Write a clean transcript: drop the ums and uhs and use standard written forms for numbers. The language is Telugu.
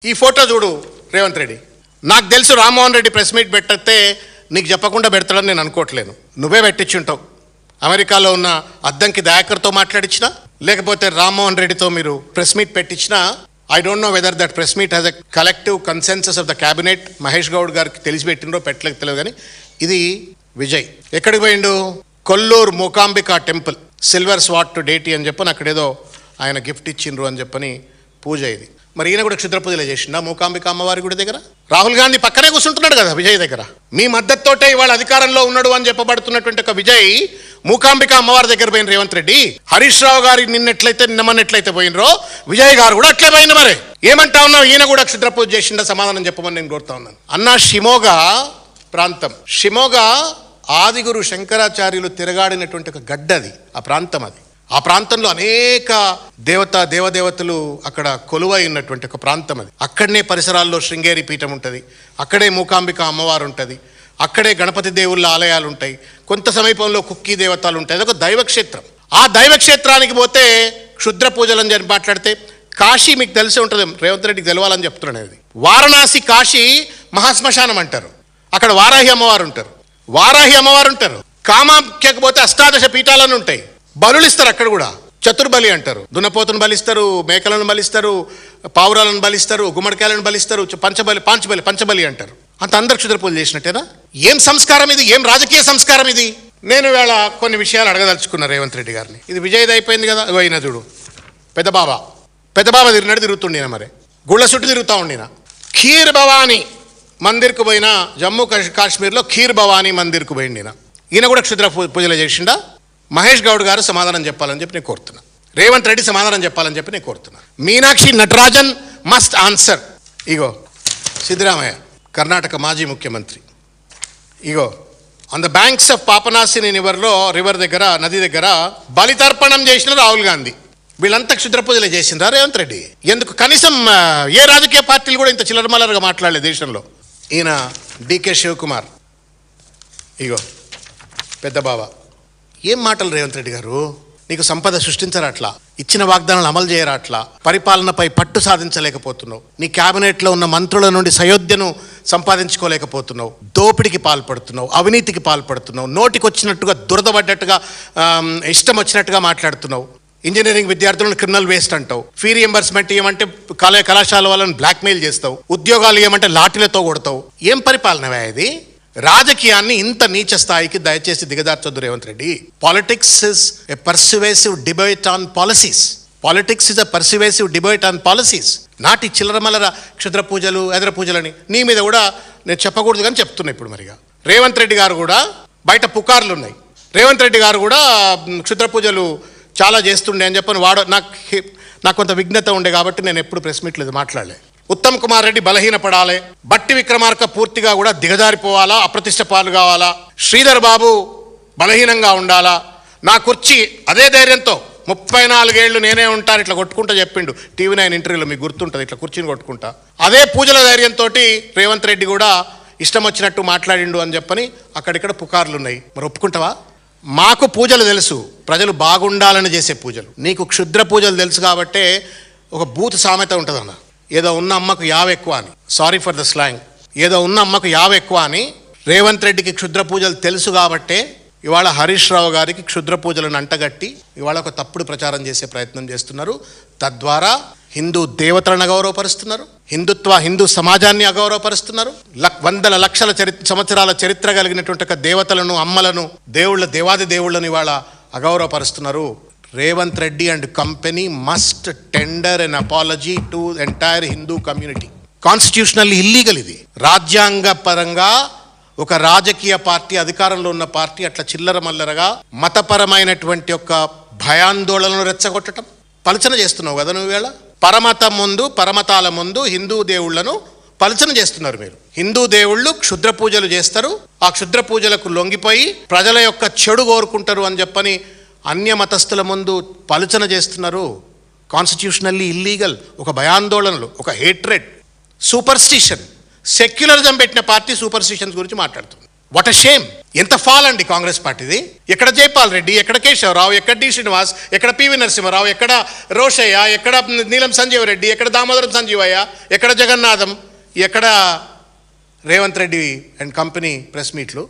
ఈ ఫోటో చూడు రేవంత్ రెడ్డి. నాకు తెలుసు రామ్మోహన్ రెడ్డి ప్రెస్ మీట్ పెట్టితే నీకు చెప్పకుండా పెడతాడని నేను అనుకోవట్లేను. నువ్వే పెట్టించుంటావు. అమెరికాలో ఉన్న అద్దంకి దయాకర్తో మాట్లాడించినా లేకపోతే రామ్మోహన్ రెడ్డితో మీరు ప్రెస్ మీట్ పెట్టించినా I don't know whether that press meet has a collective consensus of the cabinet. Mahesh Goud గారికి తెలిసి పెట్టినరో పెట్టలేక తెలియదు, కానీ ఇది విజయ్ ఎక్కడికి పోయిండు? కొల్లూరు మూకాంబికా టెంపుల్ సిల్వర్ స్వాట్ టు డేటీ అని చెప్పని అక్కడేదో ఆయన గిఫ్ట్ ఇచ్చిండ్రు అని చెప్పని పూజ. ఇది మరి ఈయన కూడా క్షుద్ర పూజలే చేసిండా మూకాంబిక అమ్మవారి గుడి దగ్గర? రాహుల్ గాంధీ పక్కనే కూర్చుంటున్నాడు కదా విజయ్ దగ్గర. మీ మద్దతుతోటే ఇవాళ అధికారంలో ఉన్నాడు అని చెప్పబడుతున్నటువంటి ఒక విజయ్ మూకాంబిక అమ్మవారి దగ్గర పోయిన రేవంత్ రెడ్డి. హరీష్ రావు గారి నిన్నమన్నట్లయితే పోయినరో విజయ్ గారు కూడా అట్లే పోయింది. మరి ఏమంటా ఉన్నావు? ఈయన కూడా క్షుద్ర పూజ చేసిండా? సమాధానం చెప్పమని నేను కోరుతా ఉన్నాను. అన్న షిమోగా ప్రాంతం, షిమోగా ఆదిగురు శంకరాచార్యులు తిరగాడినటువంటి ఒక గడ్డది ఆ ప్రాంతం. అది ఆ ప్రాంతంలో అనేక దేవదేవతలు అక్కడ కొలువై ఉన్నటువంటి ఒక ప్రాంతం అది. అక్కడనే పరిసరాల్లో శృంగేరి పీఠం ఉంటుంది, అక్కడే మూకాంబిక అమ్మవారు ఉంటుంది, అక్కడే గణపతి దేవుళ్ళ ఆలయాలు ఉంటాయి, కొంత సమీపంలో కుక్కీ దేవతలు ఉంటాయి. అదొక దైవక్షేత్రం. ఆ దైవక్షేత్రానికి పోతే క్షుద్ర పూజలని చెప్పి మాట్లాడితే కాశీ మీకు తెలిసే ఉంటుంది, రేవంత్ రెడ్డికి తెలవాలని చెప్తున్నాను. అది వారణాసి కాశీ మహాశ్మశానం అంటారు. అక్కడ వారాహి అమ్మవారు ఉంటారు, కామాఖ్యకు పోతే అష్టాదశ పీఠాలను ఉంటాయి. బలులు ఇస్తారు అక్కడ కూడా, చతుర్బలి అంటారు. దున్నపోతును బలిస్తారు, మేకలను బలిస్తారు, పావురాలను బలిస్తారు, గుమ్మడికాయలను బలిస్తారు, పంచబలి అంటారు. అంత అందరు క్షుద్ర పూజలు చేసినట్టేనా? ఏం సంస్కారం ఇది? ఏం రాజకీయ సంస్కారం ఇది? నేను వేళ కొన్ని విషయాలు అడగదలుచుకున్నా రేవంత్ రెడ్డి గారిని. ఇది విజయ్ది అయిపోయింది కదా. అయినా చూడు పెద్దబాబా తిరుగుతుండినా, మరి గుళ్ళ చుట్టూ తిరుగుతూ ఉండినా. ఖీర్ భవానీ మందిర్కు పోయినా, జమ్మూ కాశ్మీర్లో ఖీర్ భవానీ మందిర్కు పోయిండినా. ఈయన కూడా క్షుద్ర పూజలు చేసిండా? మహేష్ గౌడ్ గారు సమాధానం చెప్పాలని చెప్పి నేను కోరుతున్నా. రేవంత్ రెడ్డి సమాధానం చెప్పాలని చెప్పి నేను కోరుతున్నా. Meenakshi Natarajan must answer. ఇగో సిద్ధరామయ్య కర్ణాటక మాజీ ముఖ్యమంత్రి. ఇగో on the banks of Papanashini river దగ్గర, నది దగ్గర బలితర్పణం చేసిన రాహుల్ గాంధీ. వీళ్ళంతా క్షుద్ర పూజలే చేసిండ్రా రేవంత్ రెడ్డి? ఎందుకు? కనీసం ఏ రాజకీయ పార్టీలు కూడా ఇంత చిల్లరమల్లరగా మాట్లాడలేదు దేశంలో. ఈయన డికే శివకుమార్, ఇగో పెద్ద బాబా. ఏం మాటలు రేవంత్ రెడ్డి గారు? నీకు సంపద సృష్టించరా? అట్లా ఇచ్చిన వాగ్దానాలు అమలు చేయరా? అట్లా పరిపాలనపై పట్టు సాధించలేకపోతున్నావు. నీ క్యాబినెట్లో ఉన్న మంత్రుల నుండి సయోధ్యను సంపాదించుకోలేకపోతున్నావు. దోపిడికి పాల్పడుతున్నావు, అవినీతికి పాల్పడుతున్నావు, నోటికొచ్చినట్టుగా దురదపడ్డట్టుగా ఇష్టం వచ్చినట్టుగా మాట్లాడుతున్నావు. ఇంజనీరింగ్ విద్యార్థులను క్రిమినల్ వేస్ట్ అంటావు. ఫీ రియంబర్స్మెంట్ ఇవ్వమంటే కళాశాల వాళ్ళని బ్లాక్మెయిల్ చేస్తావు. ఉద్యోగాలు ఇవ్వమంటే లాఠీలతో కొడతావు. ఏం పరిపాలనవే ఇది? రాజకీయాన్ని ఇంత నీచ స్థాయికి దయచేసి దిగదార్చొద్దు Revanth Reddy. Politics is a persuasive debate on policies. నాటి చిల్లరమల్లర క్షుద్ర పూజలు, ఎదర పూజలని నీ మీద కూడా నేను చెప్పకూడదు కానీ చెప్తున్నా ఇప్పుడు. మరిగా రేవంత్ రెడ్డి గారు కూడా బయట పుకార్లు ఉన్నాయి. రేవంత్ రెడ్డి గారు కూడా క్షుద్ర పూజలు చాలా చేస్తుండే అని చెప్పని నాకు కొంత విఘ్నత ఉండే కాబట్టి నేను ఎప్పుడు ప్రెస్ మీట్ మాట్లాడలే. ఉత్తమ్ కుమార్ రెడ్డి బలహీనపడాలి, బట్టి విక్రమార్క పూర్తిగా కూడా దిగజారిపోవాలా, అప్రతిష్ట పాలు కావాలా, శ్రీధర్ బాబు బలహీనంగా ఉండాలా, నా కుర్చీ అదే ధైర్యంతో 34 ఏళ్ళు నేనే ఉంటాను ఇట్లా కొట్టుకుంటా చెప్పిండు TV9 ఇంటర్వ్యూలో. మీకు గుర్తుంటుంది, ఇట్లా కుర్చీని కొట్టుకుంటా. అదే పూజల ధైర్యంతో రేవంత్ రెడ్డి కూడా ఇష్టం వచ్చినట్టు మాట్లాడిండు అని చెప్పని అక్కడిక్కడ పుకార్లు ఉన్నాయి. మరి ఒప్పుకుంటావా? మాకు పూజలు తెలుసు, ప్రజలు బాగుండాలని చేసే పూజలు. నీకు క్షుద్ర పూజలు తెలుసు కాబట్టే ఒక బూత్ సామెత ఉంటుందన్న, ఏదో ఉన్న అమ్మకు యావ ఎక్కువ అని. Sorry for the slang. ఏదో ఉన్న అమ్మకు యావ ఎక్కువ అని. రేవంత్ రెడ్డికి క్షుద్ర పూజలు తెలుసు కాబట్టే ఇవాళ హరీష్ రావు గారికి క్షుద్ర పూజలను అంటగట్టి ఇవాళ ఒక తప్పుడు ప్రచారం చేసే ప్రయత్నం చేస్తున్నారు. తద్వారా హిందూ దేవతలను అగౌరవపరుస్తున్నారు, హిందూ సమాజాన్ని అగౌరవపరుస్తున్నారు. వందల లక్షల సంవత్సరాల చరిత్ర కలిగినటువంటి ఒక దేవతలను, అమ్మలను, దేవాది దేవుళ్ళని ఇవాళ అగౌరవపరుస్తున్నారు. Revanth Reddy and company must tender an apology to entire Hindu community. Constitutionally illegal ఇది. రాజ్యాంగ పరంగా ఒక రాజకీయ పార్టీ, అధికారంలో ఉన్న పార్టీ అట్లా చిల్లర మల్లరగా మతపరమైనటువంటి ఒక భయాందోళనను రెచ్చగొట్టడం, పలచన చేస్తున్నావు కదా నువ్వు. వేళ పరమతాల ముందు హిందూ దేవుళ్లను పలచన చేస్తున్నారు మీరు. హిందూ దేవుళ్ళు క్షుద్ర పూజలు చేస్తారు, ఆ క్షుద్ర పూజలకు లొంగిపోయి ప్రజల యొక్క చెడు కోరుకుంటారు అని చెప్పని అన్య మతస్థుల ముందు పలుచన చేస్తున్నారు. Constitutionally illegal. ఒక భయాందోళనలు, ఒక హేట్రెడ్, సూపర్స్టిషన్, సెక్యులరిజం పెట్టిన పార్టీ సూపర్స్టిషన్స్ గురించి మాట్లాడుతుంది. What a shame. ఎంత ఫాల్ అండి కాంగ్రెస్ పార్టీది. ఎక్కడ జైపాల్ రెడ్డి, ఎక్కడ కేశవరావు, ఎక్కడ డి శ్రీనివాస్, ఎక్కడ పివి నరసింహారావు, ఎక్కడ రోషయ్య, ఎక్కడ నీలం సంజీవ్ రెడ్డి, ఎక్కడ దామోదరం సంజీవయ్య, ఎక్కడ జగన్నాథం, ఎక్కడ Revanth Reddy and company press మీట్లు.